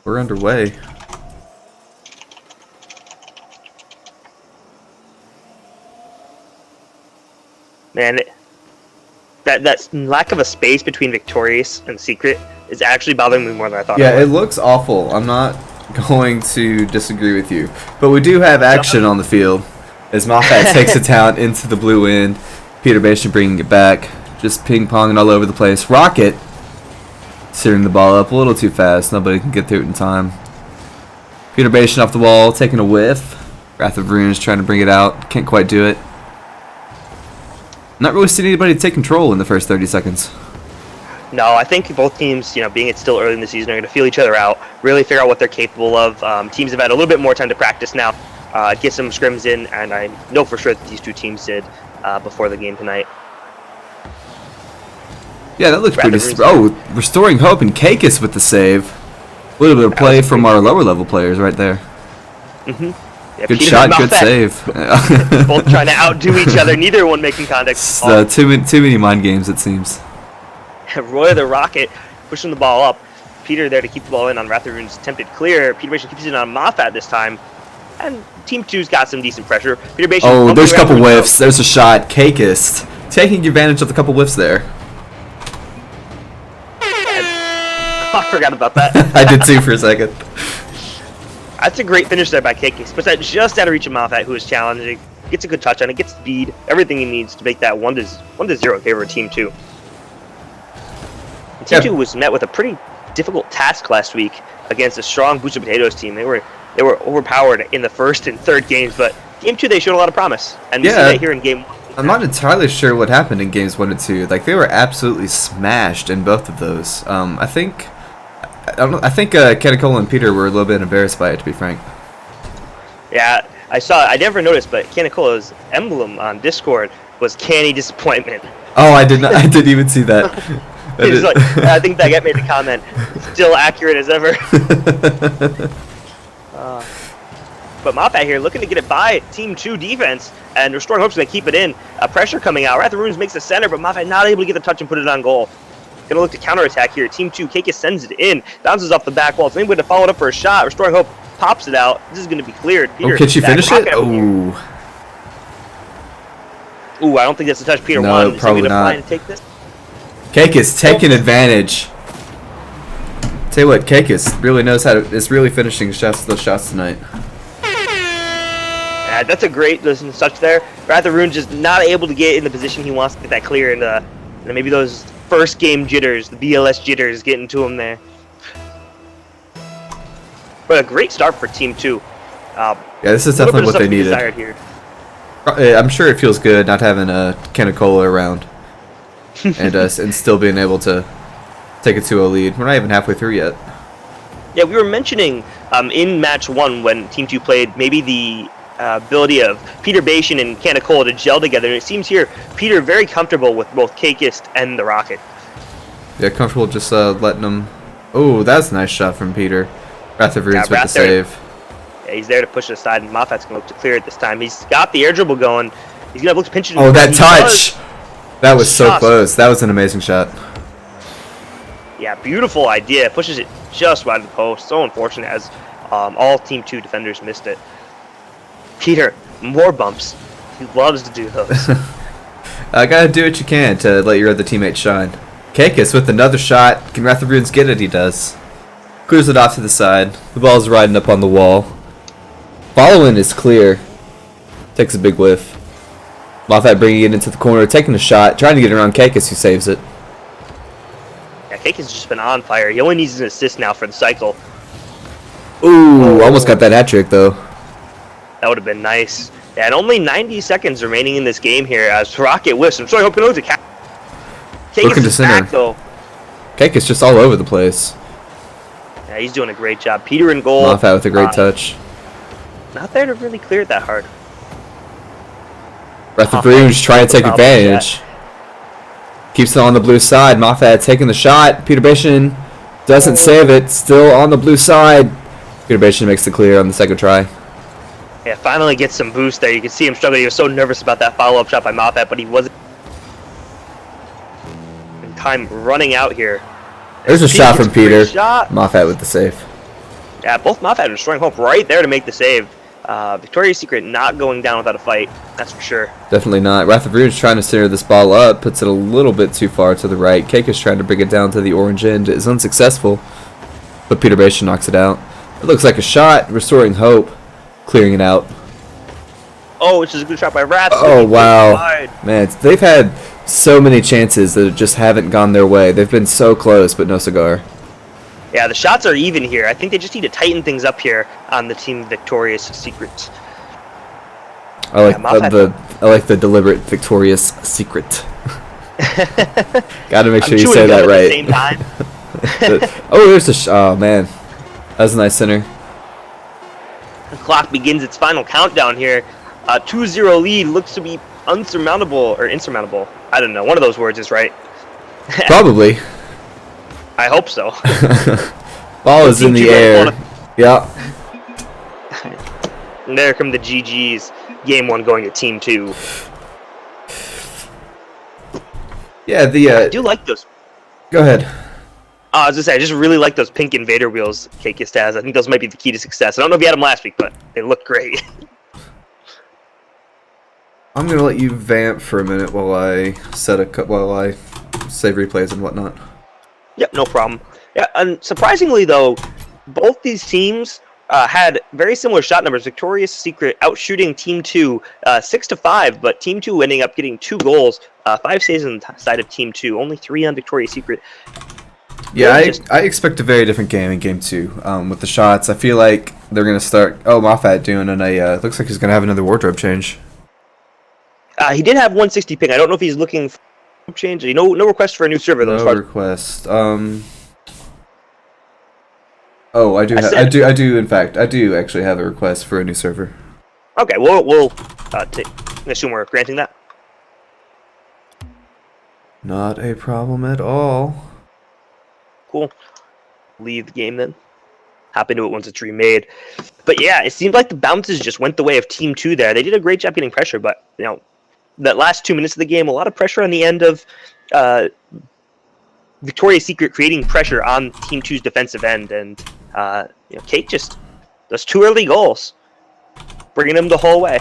We're underway. Man, that lack of a space between Victorious and Secret is actually bothering me more than I thought. Yeah, it looks awful. I'm not going to disagree with you. But we do have action on the field as Moffat takes it down into the blue end. Peter Bastian bringing it back. Just ping-ponging all over the place. Rocket setting the ball up a little too fast. Nobody can get through it in time. Peter Bastian off the wall, taking a whiff. Wrath of Runes trying to bring it out. Can't quite do it. Not really seeing anybody take control in the first 30 seconds. No, I think both teams, being it's still early in the season, are going to feel each other out, really figure out what they're capable of. Teams have had a little bit more time to practice now, get some scrims in, and I know for sure that these two teams did before the game tonight. Yeah, that looks pretty... restoring hope, and Kakis with the save. A little bit of play from our lower level players right there. Mm-hmm. Yeah, good Peter shot, good save. Both trying to outdo each other, neither one making contact. Too many mind games, it seems. Roy the Rocket pushing the ball up. Peter there to keep the ball in on Wrath of Rune's attempted clear. Peter Bastian keeps it on Moffat this time. And Team 2's got some decent pressure. Peter Bastian. Oh, there's a couple whiffs. There's a shot. Kakist taking advantage of the couple whiffs there. I forgot about that. I did too for a second. That's a great finish there by KK. Puts that just out of reach of Moffat, who is challenging. Gets a good touch on it, gets speed, everything he needs to make that 1-0 in favor of Team 2. And Team 2 was met with a pretty difficult task last week against a strong Boosted Potatoes team. They were overpowered in the first and third games, but Game 2 they showed a lot of promise. And we see that here in Game 1. I'm not entirely sure what happened in games 1 and 2. Like, they were absolutely smashed in both of those. I think Canicola and Peter were a little bit embarrassed by it, to be frank. Yeah, I never noticed, but Canicola's emblem on Discord was Canny Disappointment. Oh, I didn't even see that. I think that guy made the comment. Still accurate as ever. But Moffat here looking to get it by Team 2 defense, and Restoring Hope's going to keep it in. Pressure coming out. Wrath of Runes makes the center, but Moffat not able to get the touch and put it on goal. Going to look to counterattack here. Team 2, Kakis sends it in. Bounces off the back wall. It's able to follow it up for a shot. Restoring Hope pops it out. This is going to be cleared. Peter, can she finish it? Ooh, I don't think that's the touch Peter no, won. probably not. To take this? Kakis taking advantage. Tell you what, Kakis really knows how to. Is really finishing those shots tonight. Yeah, that's a great touch there. Wrath of Runes just not able to get in the position he wants to get that clear, and maybe those first game jitters, the BLS jitters, getting to him there. But a great start for Team 2. Yeah, this is definitely what they needed. Here. I'm sure it feels good not having a Canicola around and still being able to take it to a lead. We're not even halfway through yet. Yeah, we were mentioning in match 1 when Team 2 played maybe the ability of Peter Bastian and Canicola to gel together. And it seems here Peter very comfortable with both Kakist and the Rocket. Yeah, comfortable just letting them... Oh, that's a nice shot from Peter. Wrath of Runes with the save. Yeah, he's there to push it aside, and Moffat's going to look to clear it this time. He's got the air dribble going. He's going to look to pinch it. Oh, that touch! That was so close. That was an amazing shot. Yeah, beautiful idea. Pushes it just wide of the post. So unfortunate as all Team 2 defenders missed it. Peter, more bumps. He loves to do those. Gotta do what you can to let your other teammates shine. Kakis with another shot. Can Wrath of Runes get it? He does. Clears it off to the side. The ball's riding up on the wall. Following is clear. Takes a big whiff. Moffat bringing it into the corner, taking a shot, trying to get around Kakis, who saves it. Yeah, Kakis has just been on fire. He only needs an assist now for the cycle. Ooh, almost got that hat trick though. That would have been nice. Yeah, and only 90 seconds remaining in this game here as Rocket whiffs. I'm sorry, hoping it looking to center. Back, though. Kakis just all over the place. Yeah, he's doing a great job. Peter in goal. Moffat with a great touch. Not there to really clear it that hard. Wrath of Runes trying to take advantage. Keeps it on the blue side. Moffat taking the shot. Peter Bastian doesn't save it. Still on the blue side. Peter Bastian makes the clear on the second try. Yeah, finally gets some boost there. You can see him struggling. He was so nervous about that follow-up shot by Moffat, but he wasn't. Time running out here. There's a shot from Peter. Shot. Moffat with the save. Yeah, both Moffat and Restoring Hope right there to make the save. Victoria's Secret not going down without a fight, that's for sure. Definitely not. Wrath of Rune's trying to center this ball up, puts it a little bit too far to the right. Cake is trying to bring it down to the orange end. It is unsuccessful, but Peter Bastion knocks it out. It looks like a shot. Restoring Hope, clearing it out. Oh, which is a good shot by Wrath. Oh, wow. Man, they've had so many chances that just haven't gone their way. They've been so close, but no cigar. Yeah, the shots are even here. I think they just need to tighten things up here on the Team Victorious Secret. I like the deliberate Victorious Secret. Gotta make sure you say that right. At the same time. Oh, there's a oh man, that was a nice center. The clock begins its final countdown here. 2-0 lead looks to be unsurmountable or insurmountable. I don't know. One of those words is right. Probably. I hope so. Ball is in the air. Yeah. And there come the GGs. Game 1 going to Team 2. Yeah, I do like those. Go ahead. I was just saying, I just really like those pink invader wheels Kakist has. I think those might be the key to success. I don't know if you had them last week, but they look great. I'm gonna let you vamp for a minute while I while I save replays and whatnot. Yep, no problem. Yeah, and surprisingly though, both these teams had very similar shot numbers. Victoria's Secret outshooting Team 2 6-5, but Team 2 ending up getting 2 goals, 5 saves on the side of Team 2, only 3 on Victoria's Secret. Yeah, I expect a very different game in Game 2 with the shots. I feel like they're gonna start. Oh, Moffat doing looks like he's gonna have another wardrobe change. He did have 160 ping. I don't know if he's looking for a change. No request for a new server though. No request. Oh, I do. In fact, I do actually have a request for a new server. Okay, we'll assume we're granting that. Not a problem at all. Cool. Leave the game then. Hop into it once it's remade. But yeah, it seemed like the bounces just went the way of Team 2 there. They did a great job getting pressure, but you know, that last 2 minutes of the game, a lot of pressure on the end of Victoria's Secret creating pressure on Team 2's defensive end, and you know, Kate just those 2 early goals, bringing them the whole way.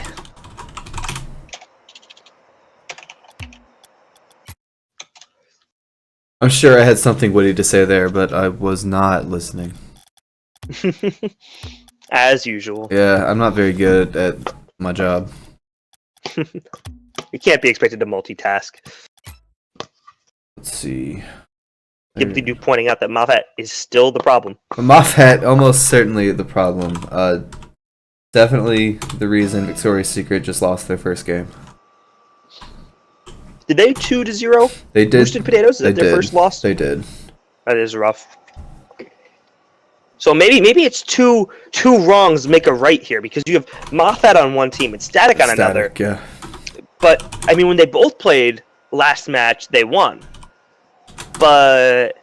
I'm sure I had something witty to say there, but I was not listening. As usual. Yeah, I'm not very good at my job. You can't be expected to multitask. Let's see. Simply do pointing out that Moffat is still the problem. Moffat, almost certainly the problem. Definitely the reason Victoria's Secret just lost their first game. Did they 2-0? They did. Roasted Potatoes? Is that their first loss? They did. That is rough. So maybe it's two wrongs make a right here, because you have Moffat on one team and Static on another. Yeah. But I mean, when they both played last match, they won. But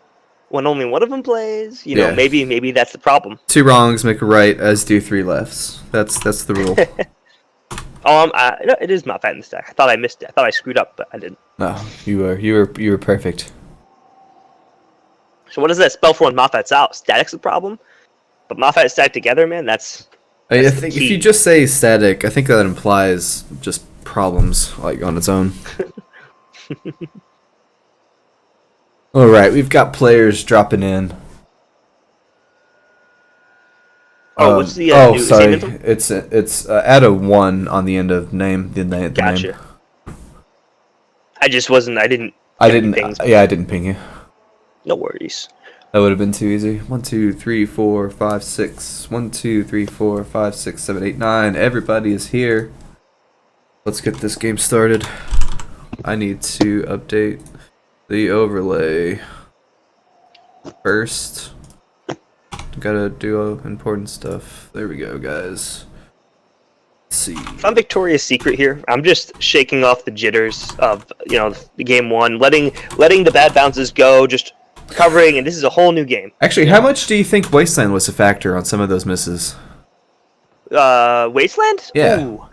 when only one of them plays, you know, maybe that's the problem. 2 wrongs make a right, as do 3 lefts. That's the rule. No, it is Moffat in the stack. I thought I missed it. I thought I screwed up, but I didn't. No, you were perfect. So what does that spell for when Moffat's out? Static's the problem, but Moffat and Static together, man. That's I think if you just say static, I think that implies just problems like on its own. All right, we've got players dropping in. Oh, what's the oh, new sorry. Anthem? It's add a 1 on the end of name. The Gotcha. Name. I just wasn't. I didn't. I didn't ping you. No worries. That would have been too easy. 1, 2, 3, 4, 5, 6. 1, 2, 3, 4, 5, 6, 7, 8, 9. Everybody is here. Let's get this game started. I need to update the overlay first. Gotta do important stuff. There we go, guys. Let's see. If I'm Victoria's Secret here, I'm just shaking off the jitters of the game 1, letting the bad bounces go, just covering, and this is a whole new game. Actually, how much do you think Wasteland was a factor on some of those misses? Wasteland? Yeah. Ooh.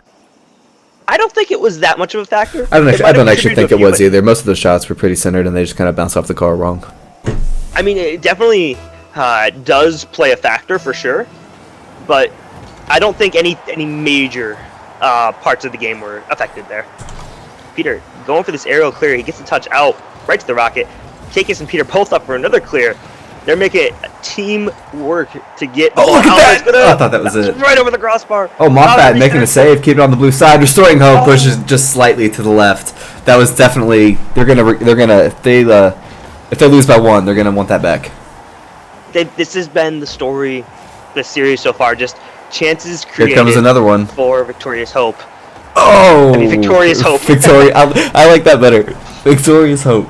I don't think it was that much of a factor. I don't actually think it was either. Most of the shots were pretty centered, and they just kind of bounced off the car wrong. I mean, it definitely does play a factor for sure. but I don't think any major parts of the game were affected there. Peter going for this aerial clear. He gets the touch out right to the Rocket. Kakis and Peter both up for another clear. They're making it teamwork to get the ball look at out. that! Oh, I thought that was it. Right over the crossbar. Oh, Moffat making a save, keep it on the blue side, restoring hope, pushes just slightly to the left. That was definitely they're gonna if they lose by 1, they're gonna want that back. This has been the story, this series so far. Just chances created. Here comes another one For victorious hope. Oh, I mean, victorious hope. I like that better. Victorious hope.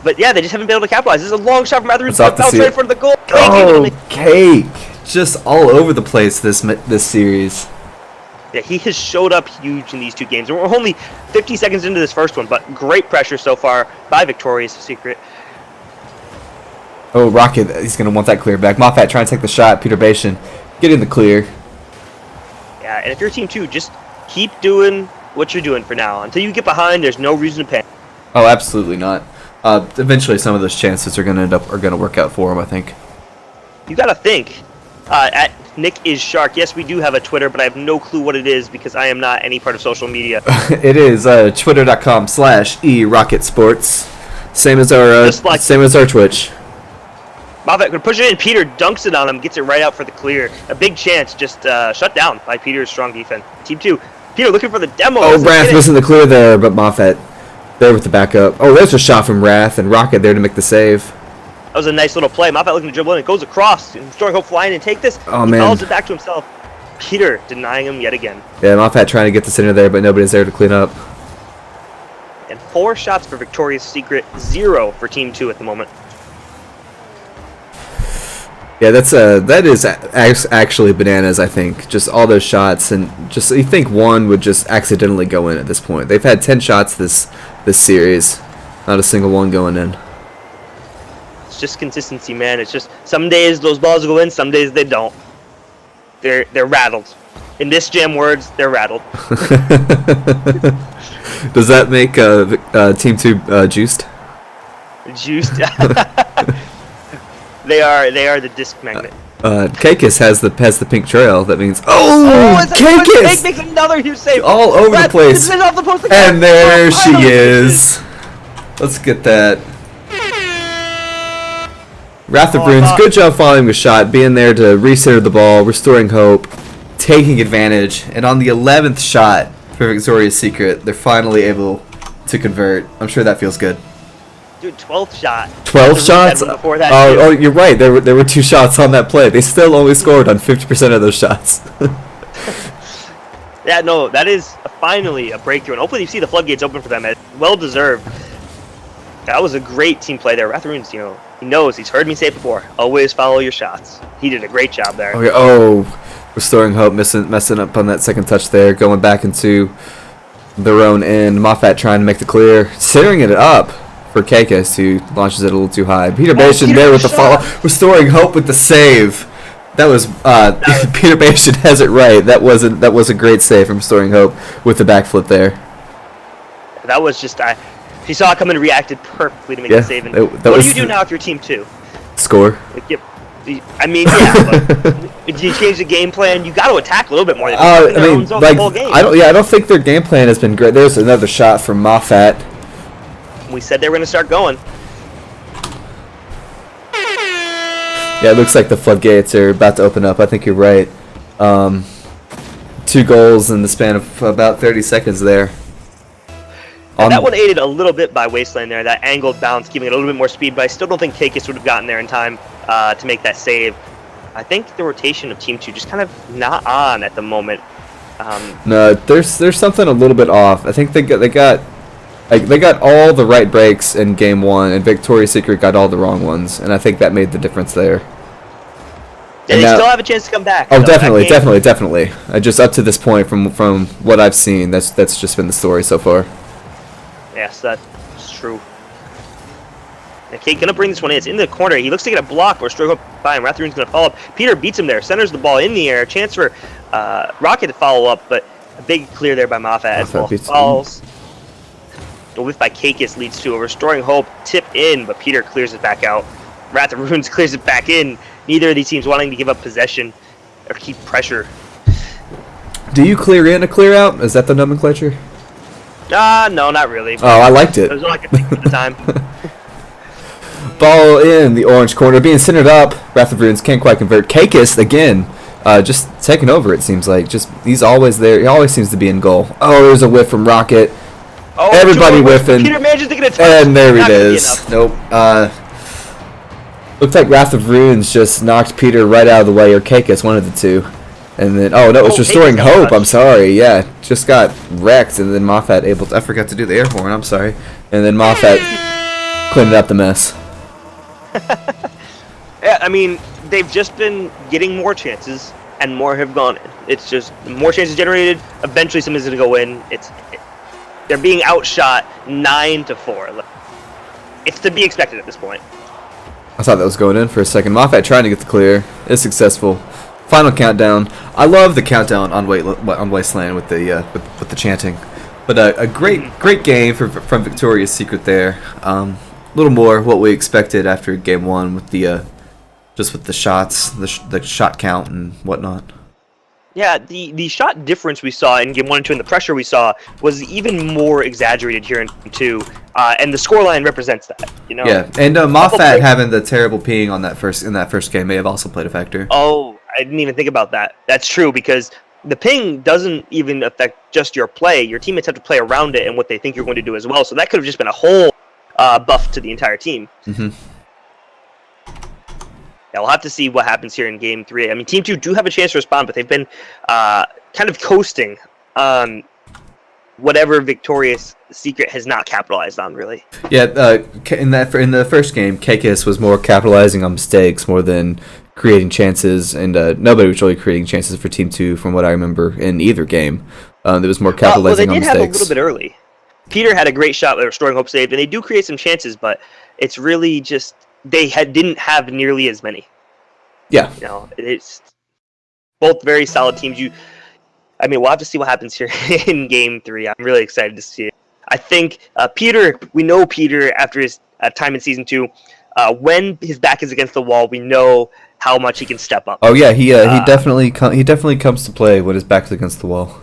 But yeah, they just haven't been able to capitalize. This is a long shot from Matthews. Bounce right in front of the goal. Oh, Cake! Just all over the place this series. Yeah, he has showed up huge in these 2 games. And we're only 50 seconds into this first one, but great pressure so far by Victorious Secret. Oh, Rocket, he's going to want that clear back. Moffat trying to take the shot. Peter Bation, get in the clear. Yeah, and if you're Team 2, just keep doing what you're doing for now. Until you get behind, there's no reason to panic. Oh, absolutely not. Eventually, some of those chances are going to work out for him, I think. You got to think. At Nick is Shark. Yes, we do have a Twitter, but I have no clue what it is because I am not any part of social media. It is twitter.com/eRocketSports. Same as our Twitch. Moffat could push it in. Peter dunks it on him, gets it right out for the clear. A big chance, just shut down by Peter's strong defense. Team 2, Peter looking for the demo. Oh, Wrath missing the clear there, but Moffat there with the backup. Oh, there's a shot from Wrath, and Rocket there to make the save. That was a nice little play. Moffat looking to dribble in. It goes across. Restoring hope flying and take this. Oh, he man. follows it back to himself. Peter denying him yet again. Yeah, Moffat trying to get the center there, but nobody's there to clean up. And 4 shots for Victoria's Secret, 0 for Team 2 at the moment. Yeah, that is actually bananas, I think. Just all those shots, and just you think one would just accidentally go in at this point. They've had 10 shots this series, not a single one going in. It's just consistency, man. It's just some days those balls go in, some days they don't. They're rattled. In this jam words, they're rattled. Does that make Team 2 juiced? Juiced. They are the disc magnet. Kakis has the pink trail. That means Kakis makes another huge save. All over the place. And there she is. Let's get that. Wrath of Runes, good job following the shot, being there to recenter the ball, restoring hope, taking advantage, and on the 11th shot for Victoria's Secret, they're finally able to convert. I'm sure that feels good. Dude, 12th shot. 12 shots? Oh, you're right. There were 2 shots on that play. They still only scored on 50% of those shots. Yeah, no, that is finally a breakthrough, and hopefully you see the floodgates open for them. Well deserved. That was a great team play there. Wrath of Runes, he knows. He's heard me say it before. Always follow your shots. He did a great job there. Okay, oh, restoring hope, messing up on that second touch there, going back into their own end. Moffat trying to make the clear, centering it up for Kakis, who launches it a little too high. Peter Bation there with the follow, restoring hope with the save. That was Peter Bation has it right. That was a great save from restoring hope with the backflip there. That was just he saw it coming and reacted perfectly to make the save. And what do you do now if you're Team 2? Score. Like, I mean, yeah. But if you change the game plan, you got to attack a little bit more. I mean, like, I don't think their game plan has been great. There's another shot from Moffat. We said they were going to start going. Yeah, it looks like the floodgates are about to open up. I think you're right. 2 goals in the span of about 30 seconds there. That one aided a little bit by Wasteland there, that angled bounce, giving it a little bit more speed, but I still don't think Kakis would have gotten there in time to make that save. I think the rotation of Team 2 just kind of not on at the moment. No, there's something a little bit off. I think they got all the right breaks in Game 1, and Victoria's Secret got all the wrong ones, and I think that made the difference there. Yeah, they still have a chance to come back. Oh, so definitely. Just up to this point, from what I've seen, that's just been the story so far. Yes, that's true. Okay, gonna bring this one in. It's in the corner. He looks to get a block or stroke up by him. Ratharoon's gonna follow up. Peter beats him there. Centers the ball in the air. Chance for Rocket to follow up, but a big clear there by Moffat as the ball falls. The whiff by Kakis leads to a restoring hope tip in, but Peter clears it back out. Wrath of Runes clears it back in. neither of these teams wanting to give up possession or keep pressure. Do you clear in a clear out? Is that the nomenclature? No, not really. Oh, I liked it. It was all I could think at the time. Ball in the orange corner, being centered up. Wrath of Runes can't quite convert. Kakis again, just taking over. It seems like he's always there. He always seems to be in goal. Oh, there's a whiff from Rocket. Oh, Everybody whiffing. Peter manages to get a touch. And there Not it gonna be is. enough. Nope. Looked like Wrath of Runes just knocked Peter right out of the way, or Kakis, one of the two. And then, oh, no, it was Restoring Kakis got Hope. touched. I'm sorry. Yeah, just got wrecked. And then Moffat able to, I forgot to do the air horn. I'm sorry. And then Moffat cleaned up the mess. Yeah, I mean, they've just been getting more chances, and more have gone in. It's just more chances generated. Eventually, somebody's going to go in. They're being outshot 9-4. It's to be expected at this point. I thought that was going in for a second. Moffat trying to get the clear. Is successful. Final countdown. I love the countdown on Wasteland with the with the chanting. But a great game from Victoria's Secret there. A little more what we expected after game one with the just with the shots, the shot count and whatnot. Yeah, the shot difference we saw in game 1 and 2 and the pressure we saw was even more exaggerated here in 2, and the scoreline represents that. You know. Yeah, and Moffat having the terrible peeing on that first game may have also played a factor. Oh, I didn't even think about that. That's true, because the ping doesn't even affect just your play. Your teammates have to play around it and what they think you're going to do as well. So that could have just been a whole buff to the entire team. Mm-hmm. Yeah, we'll have to see what happens here in Game 3. I mean, Team 2 do have a chance to respond, but they've been kind of coasting on whatever Victoria's Secret has not capitalized on, really. Yeah, in the first game, Kakis was more capitalizing on mistakes more than creating chances, and nobody was really creating chances for Team 2 from what I remember in either game. There was more capitalizing on mistakes. Well, they did have a little bit early. Peter had a great shot with Restoring Hope saved, and they do create some chances, but it's really just they didn't have nearly as many. Yeah. You know, it's both very solid teams. I mean, we'll have to see what happens here in Game 3. I'm really excited to see it. I think Peter, we know Peter after his time in Season 2, when his back is against the wall, we know how much he can step up. Oh yeah, he definitely comes to play when his back's against the wall.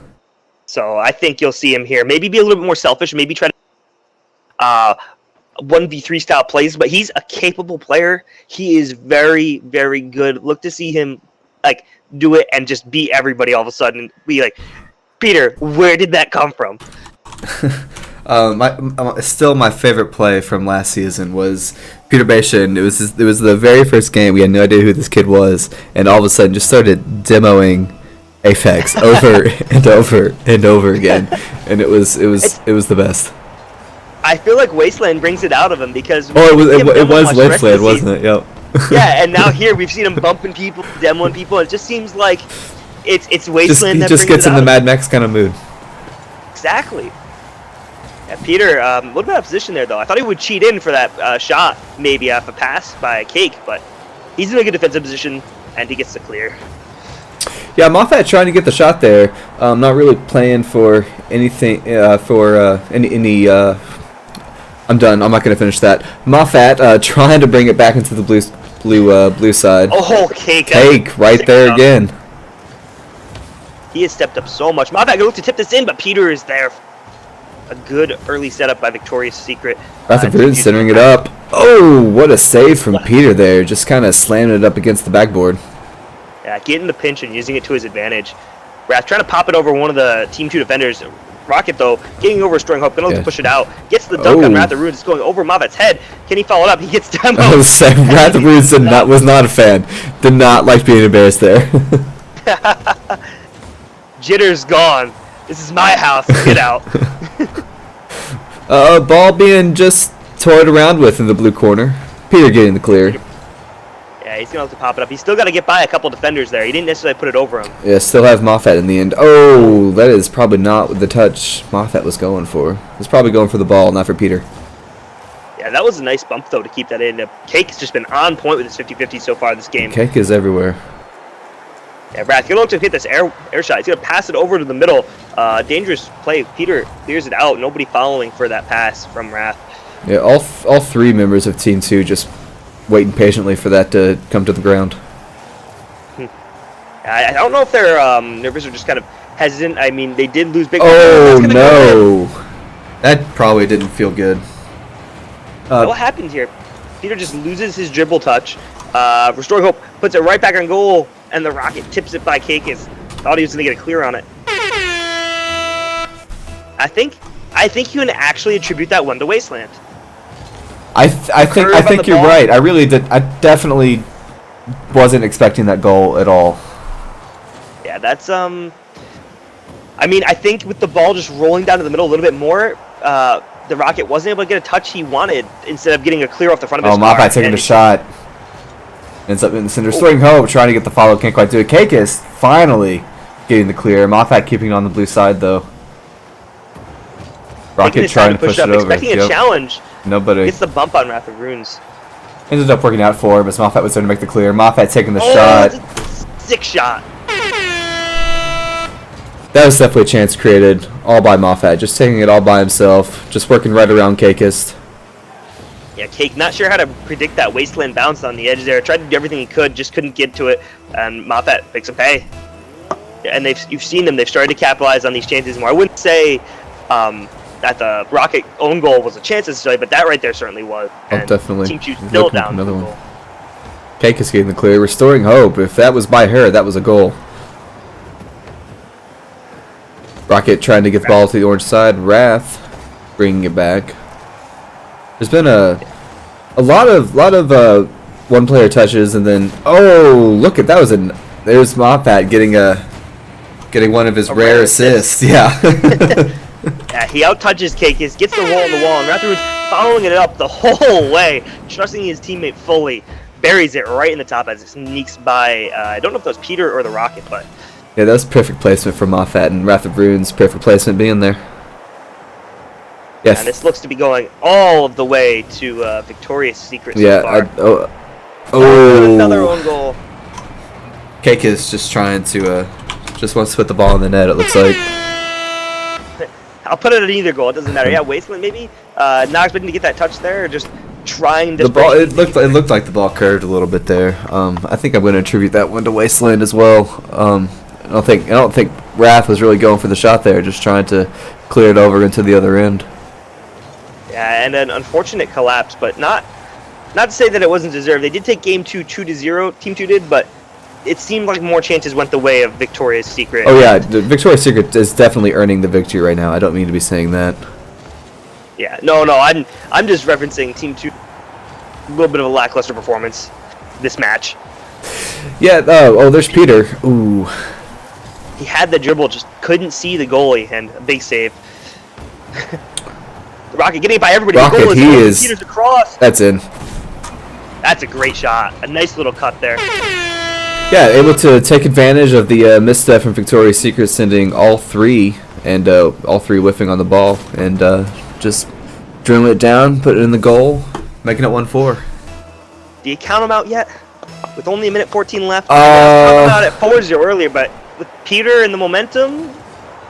So I think you'll see him here. Maybe be a little bit more selfish. Maybe try to 1v3 style plays. But he's a capable player. He is very, very good. Look to see him like do it and just beat everybody all of a sudden. And be like, Peter, where did that come from? Still my favorite play from last season was Peter Bashan. It was the very first game. We had no idea who this kid was, and all of a sudden just started demoing Apex over and over and over again, and it was the best. I feel like Wasteland brings it out of him because it was Wasteland, wasn't it? Yep. Yeah, and now here we've seen him bumping people, demoing people. It just seems like it's Wasteland. He just gets in the Mad Max kind of mood. Exactly. Yeah, Peter, what about position there though? I thought he would cheat in for that shot, maybe off a pass by Cake, but he's in a good defensive position and he gets the clear. Yeah, Moffat trying to get the shot there. Not really playing for anything. I'm done. I'm not going to finish that. Moffat trying to bring it back into the blue side. Oh, Cake! Cake right there again. He has stepped up so much. Moffat going to tip this in, but Peter is there. A good early setup by Victoria's Secret. Wrath of Runes centering it up. Oh, what a save from Peter there. Just kind of slamming it up against the backboard. Yeah, getting the pinch and using it to his advantage. Wrath trying to pop it over one of the Team 2 defenders. Rocket, though, getting over Restoring Hope. Going to look to push it out. Gets the dunk on Wrath of Runes. It's going over Moffat's head. Can he follow it up? He gets demoed. Wrath of Runes was not a fan. Did not like being embarrassed there. Jitter's gone. This is my house. Get out. Ball being just toyed around with in the blue corner. Peter getting the clear. Yeah, he's going to have to pop it up. He's still got to get by a couple defenders there. He didn't necessarily put it over him. Yeah, still have Moffat in the end. Oh, that is probably not the touch Moffat was going for. He's probably going for the ball, not for Peter. Yeah, that was a nice bump, though, to keep that in. Cake's just been on point with his 50-50 so far this game. Cake is everywhere. Yeah, Wrath, you're going to hit this air shot. He's going to pass it over to the middle. Dangerous play. Peter clears it out. Nobody following for that pass from Wrath. Yeah, all three members of Team 2 just waiting patiently for that to come to the ground. I don't know if they're nervous or just kind of hesitant. I mean, they did lose big. Oh no, that probably didn't feel good. What happened here? Peter just loses his dribble touch. Restoring Hope puts it right back on goal, and the Rocket tips it by Kakis. Thought he was going to get a clear on it. I think you can actually attribute that one to Wasteland. I think you're right. I really did. I definitely wasn't expecting that goal at all. Yeah, that's I mean, I think with the ball just rolling down to the middle a little bit more, the Rocket wasn't able to get a touch he wanted instead of getting a clear off the front of his car. Moffat taking the shot. Ends up in the center. Restoring Hope, trying to get the follow, can't quite do it. Kakis finally getting the clear. Moffat keeping it on the blue side though. Rocket trying to push it over. Expecting a challenge. Nobody. Gets the bump on Wrath of Runes. Ended up working out for him, but Moffat was there to make the clear. Moffat taking the shot. Sick shot. That was definitely a chance created all by Moffat, just taking it all by himself, just working right around Kakis. Yeah, Cake not sure how to predict that Wasteland bounce on the edge there. Tried to do everything he could, just couldn't get to it, and Moffat makes him pay. Yeah, and you've seen them; they've started to capitalize on these chances more. I wouldn't say that the Rocket own goal was a chance necessarily, but that right there certainly was. Oh, definitely. Team 2 still down. Another one. Kakis getting the clear, restoring Hope. If that was by her, that was a goal. Rocket trying to get the ball to the orange side. Wrath bringing it back. There's been a lot of one-player touches, and then look at that was there's Moffat getting one of his rare assists. Yeah. Yeah, he out-touches Kakis, gets the roll on the wall, and Wrath of Runes following it up the whole way, trusting his teammate fully, buries it right in the top as it sneaks by. I don't know if that was Peter or the Rocket, but. Yeah, that was perfect placement for Moffat, and Wrath of Runes perfect placement being there. Yes. And this looks to be going all of the way to Victoria's Secret so far. Another own goal. Kakis just trying to, just wants to put the ball in the net, it looks like. I'll put it at either goal, it doesn't matter. Yeah, Wasteland maybe? Not expecting to get that touch there, or just trying to... The ball, it looked like the ball curved a little bit there. I think I'm going to attribute that one to Wasteland as well. I don't think Wrath was really going for the shot there, just trying to clear it over into the other end. Yeah, and an unfortunate collapse, but not to say that it wasn't deserved. They did take game 2 2-0, Team 2 did, but it seemed like more chances went the way of Victoria's Secret. Oh yeah, the Victoria's Secret is definitely earning the victory right now. I don't mean to be saying that. Yeah, no, I'm just referencing Team 2. A little bit of a lackluster performance this match. Yeah, there's Peter. Ooh. He had the dribble, just couldn't see the goalie, and a big save. The Rocket getting it by everybody. Rocket, the goal is Peter's across. That's in. That's a great shot. A nice little cut there. Yeah, able to take advantage of the misstep from Victoria's Secret, sending all three whiffing on the ball, and just drilling it down, put it in the goal, making it 1-4. Do you count them out yet? With only a minute 14 left? I was out at 4-0 earlier, but with Peter and the momentum...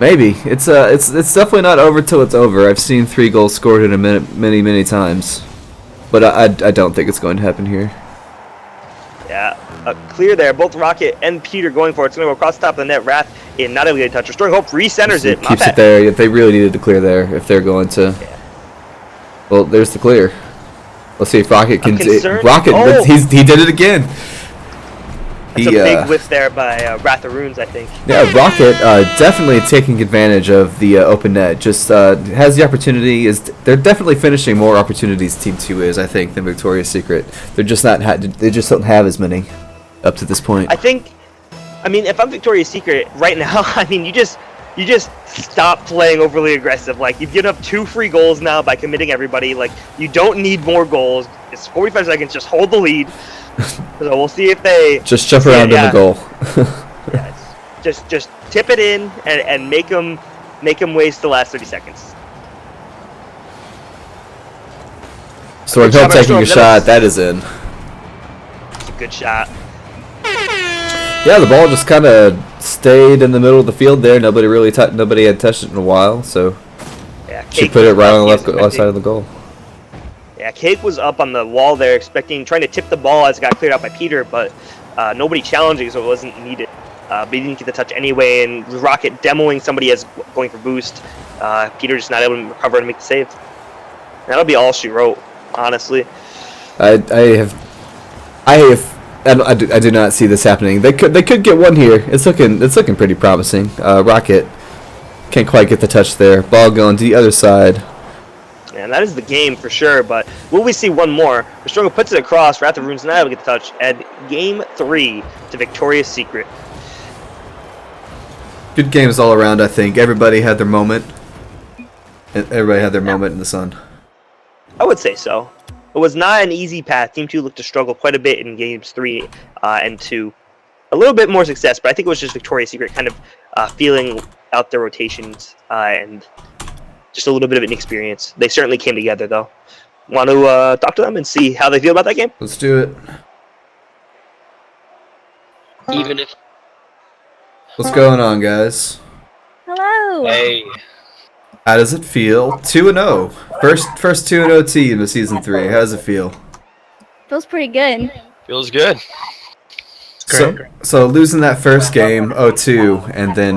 Maybe. It's definitely not over till it's over. I've seen 3 goals scored in a minute many times. But I don't think it's going to happen here. Yeah, clear there. Both Rocket and Peter going for it. It's going to go across the top of the net. Wrath in, not able to get a touch. Restoring Hope recenters it. Keeps it there. They really needed to clear there if they're going to. Yeah. Well, there's the clear. Let's see if Rocket can. Rocket, he did it again. It's a big whiff there by Wrath of Runes, I think. Yeah, Rocket definitely taking advantage of the open net. Just has the opportunity. They're definitely finishing more opportunities. Team 2 is, I think, than Victoria's Secret. They're just not. They just don't have as many up to this point. I mean, if I'm Victoria's Secret right now, I mean, you just stop playing overly aggressive. Like, you've given up 2 free goals now by committing everybody. Like, you don't need more goals. It's 45 seconds. Just hold the lead. So we'll see if they just jump around in the goal. Yeah, just tip it in and make them waste the last 30 seconds. So Hope taking a shot. That is in. It's a good shot. Yeah, the ball just kind of stayed in the middle of the field there. Nobody had touched it in a while, so yeah, she put it right on the left side of the goal. Yeah, Cake was up on the wall there, trying to tip the ball as it got cleared out by Peter, but nobody challenging, so it wasn't needed. but he didn't get the touch anyway, and Rocket demoing somebody as going for boost. Peter just not able to recover and make the save. That'll be all she wrote, honestly. I do not see this happening. They could get one here. It's looking pretty promising. Rocket can't quite get the touch there. Ball going to the other side. And that is the game for sure, but will we see one more? Nostromo puts it across, Wrath of Runes not able to get the touch, and game 3 to Victoria's Secret. Good games all around, I think. Everybody had their moment. Everybody had their moment in the sun. I would say so. It was not an easy path. Team 2 looked to struggle quite a bit in games 3 and 2. A little bit more success, but I think it was just Victoria's Secret kind of feeling out their rotations and just a little bit of inexperience. They certainly came together, though. Want to talk to them and see how they feel about that game? Let's do it. Even if... What's going on, guys? Hello. Hey. How does it feel? 2-0. First 2-0 team of season 3. How does it feel? Feels pretty good. Feels good. So losing that first game 0-2 and then